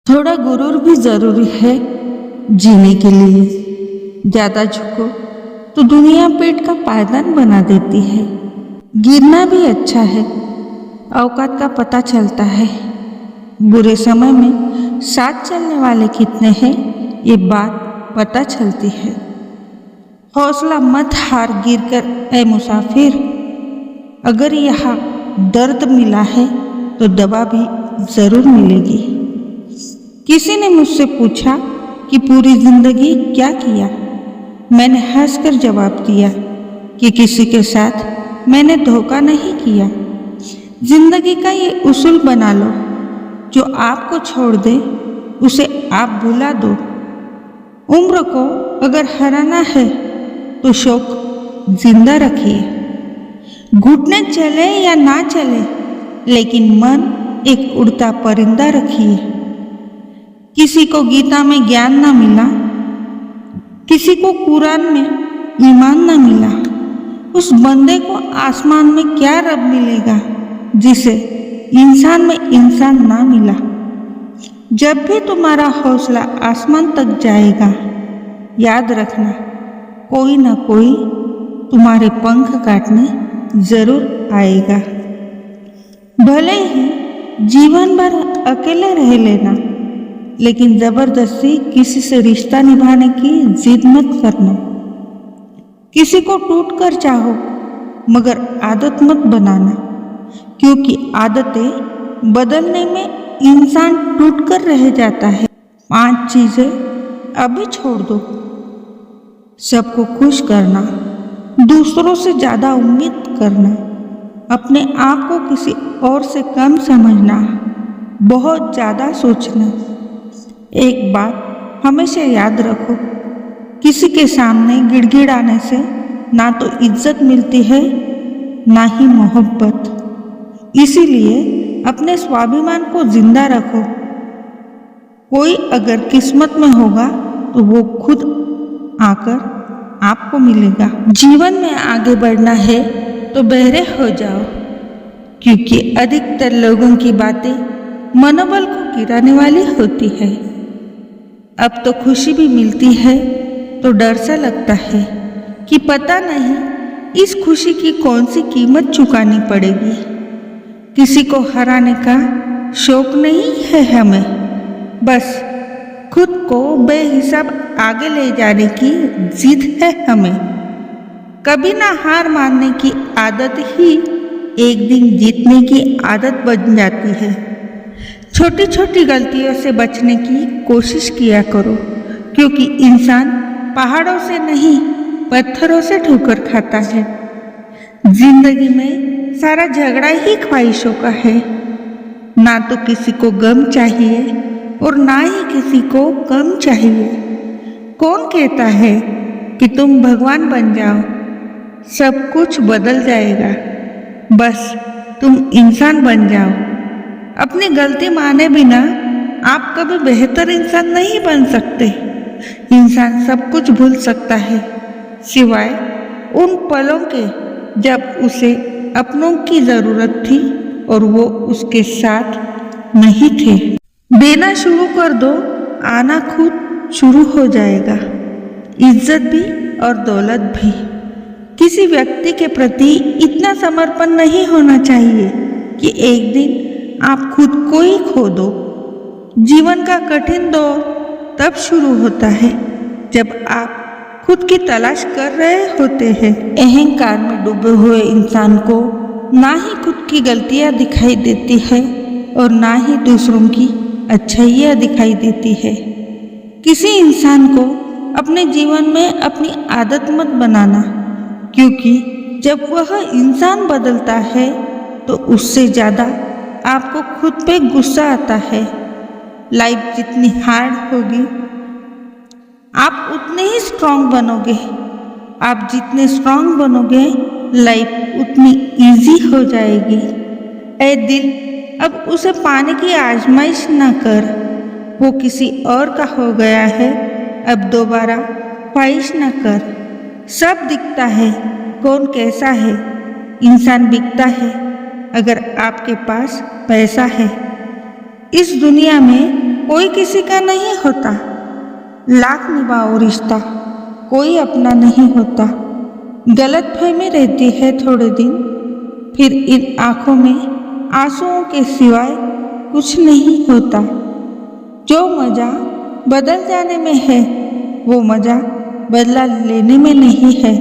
थोड़ा गुरूर भी जरूरी है जीने के लिए। ज्यादा झुको तो दुनिया पेट का पायदान बना देती है। गिरना भी अच्छा है, औकात का पता चलता है। बुरे समय में साथ चलने वाले कितने हैं ये बात पता चलती है। हौसला मत हार गिरकर ए मुसाफिर, अगर यहाँ दर्द मिला है तो दवा भी जरूर मिलेगी। किसी ने मुझसे पूछा कि पूरी जिंदगी क्या किया। मैंने हंसकर जवाब दिया कि किसी के साथ मैंने धोखा नहीं किया। जिंदगी का ये उसूल बना लो, जो आपको छोड़ दे उसे आप भुला दो। उम्र को अगर हराना है तो शौक जिंदा रखिए। घुटने चले या ना चले, लेकिन मन एक उड़ता परिंदा रखिए। किसी को गीता में ज्ञान ना मिला, किसी को कुरान में ईमान ना मिला, उस बंदे को आसमान में क्या रब मिलेगा जिसे इंसान में इंसान ना मिला। जब भी तुम्हारा हौसला आसमान तक जाएगा, याद रखना कोई ना कोई तुम्हारे पंख काटने जरूर आएगा। भले ही जीवन भर अकेले रह लेना, लेकिन जबरदस्ती किसी से रिश्ता निभाने की जिद मत करना। किसी को टूट कर चाहो, मगर आदत मत बनाना, क्योंकि आदतें बदलने में इंसान टूट कर रह जाता है। 5 चीजें अभी छोड़ दो। सबको खुश करना, दूसरों से ज्यादा उम्मीद करना, अपने आप को किसी और से कम समझना, बहुत ज्यादा सोचना। एक बात हमेशा याद रखो, किसी के सामने गिड़गिड़ाने से ना तो इज्जत मिलती है ना ही मोहब्बत। इसीलिए अपने स्वाभिमान को जिंदा रखो। कोई अगर किस्मत में होगा तो वो खुद आकर आपको मिलेगा। जीवन में आगे बढ़ना है तो बहरे हो जाओ, क्योंकि अधिकतर लोगों की बातें मनोबल को गिराने वाली होती है। अब तो खुशी भी मिलती है तो डर सा लगता है कि पता नहीं इस खुशी की कौन सी कीमत चुकानी पड़ेगी। किसी को हराने का शौक नहीं है हमें, बस खुद को बेहिसाब आगे ले जाने की जिद है हमें। कभी ना हार मानने की आदत ही एक दिन जीतने की आदत बन जाती है। छोटी छोटी गलतियों से बचने की कोशिश किया करो, क्योंकि इंसान पहाड़ों से नहीं पत्थरों से ठोकर खाता है। जिंदगी में सारा झगड़ा ही ख्वाहिशों का है। ना तो किसी को गम चाहिए और ना ही किसी को कम चाहिए। कौन कहता है कि तुम भगवान बन जाओ, सब कुछ बदल जाएगा। बस तुम इंसान बन जाओ। अपनी गलती माने बिना आप कभी बेहतर इंसान नहीं बन सकते। इंसान सब कुछ भूल सकता है, सिवाय उन पलों के जब उसे अपनों की जरूरत थी और वो उसके साथ नहीं थे। देना शुरू कर दो, आना खुद शुरू हो जाएगा। इज्जत भी और दौलत भी। किसी व्यक्ति के प्रति इतना समर्पण नहीं होना चाहिए कि एक दिन आप खुद को ही खो दो। जीवन का कठिन दौर तब शुरू होता है जब आप खुद की तलाश कर रहे होते हैं। अहंकार में डूबे हुए इंसान को ना ही खुद की गलतियां दिखाई देती है और ना ही दूसरों की अच्छाइयां दिखाई देती है। किसी इंसान को अपने जीवन में अपनी आदत मत बनाना, क्योंकि जब वह इंसान बदलता है तो उससे ज़्यादा आपको खुद पे गुस्सा आता है। लाइफ जितनी हार्ड होगी आप उतने ही स्ट्रांग बनोगे। आप जितने स्ट्रांग बनोगे लाइफ उतनी इजी हो जाएगी। ऐ दिल, अब उसे पाने की आजमाइश ना कर। वो किसी और का हो गया है, अब दोबारा ख्वाहिश ना कर। सब दिखता है, कौन कैसा है। इंसान बिकता है अगर आपके पास पैसा है। इस दुनिया में कोई किसी का नहीं होता। लाख निभाओ रिश्ता, कोई अपना नहीं होता। गलतफहमी रहती है थोड़े दिन, फिर इन आंखों में आंसुओं के सिवाय कुछ नहीं होता। जो मजा बदल जाने में है, वो मजा बदला लेने में नहीं है।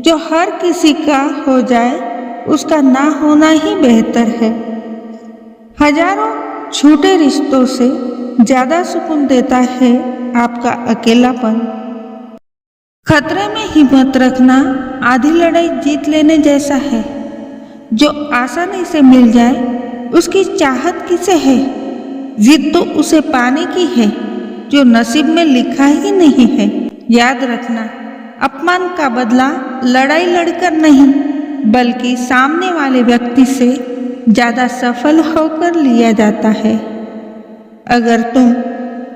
जो हर किसी का हो जाए, उसका ना होना ही बेहतर है। हजारों छूटे रिश्तों से ज्यादा सुकून देता है आपका अकेलापन। खतरे में हिम्मत रखना आधी लड़ाई जीत लेने जैसा है। जो आसानी से मिल जाए, उसकी चाहत किसे है? जिद तो उसे पाने की है जो नसीब में लिखा ही नहीं है। याद रखना, अपमान का बदला लड़ाई लड़कर नहीं, बल्कि सामने वाले व्यक्ति से ज्यादा सफल होकर लिया जाता है। अगर तुम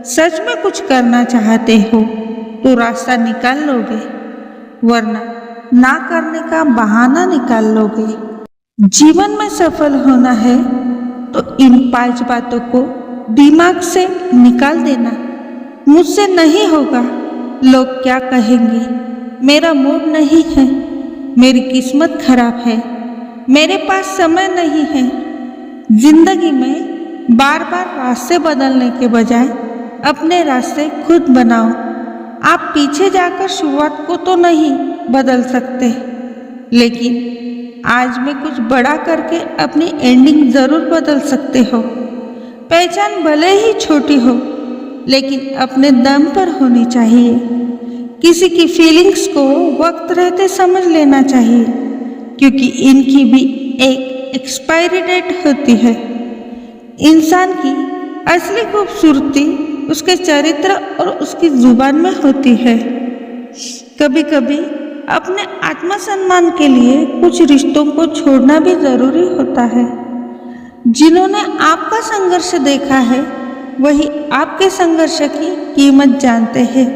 सच में कुछ करना चाहते हो तो रास्ता निकाल लोगे, वरना ना करने का बहाना निकाल लोगे। जीवन में सफल होना है तो इन 5 बातों को दिमाग से निकाल देना। मुझसे नहीं होगा, लोग क्या कहेंगे, मेरा मूड नहीं है, मेरी किस्मत खराब है, मेरे पास समय नहीं है। जिंदगी में बार बार रास्ते बदलने के बजाय अपने रास्ते खुद बनाओ। आप पीछे जाकर शुरुआत को तो नहीं बदल सकते, लेकिन आज में कुछ बड़ा करके अपनी एंडिंग जरूर बदल सकते हो। पहचान भले ही छोटी हो, लेकिन अपने दम पर होनी चाहिए। किसी की फीलिंग्स को वक्त रहते समझ लेना चाहिए, क्योंकि इनकी भी एक एक्सपायरी डेट होती है। इंसान की असली खूबसूरती उसके चरित्र और उसकी जुबान में होती है। कभी कभी अपने आत्मसम्मान के लिए कुछ रिश्तों को छोड़ना भी जरूरी होता है। जिन्होंने आपका संघर्ष देखा है, वही आपके संघर्ष की कीमत जानते हैं,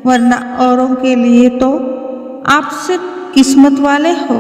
वरना औरों के लिए तो आप सिर्फ किस्मत वाले हो।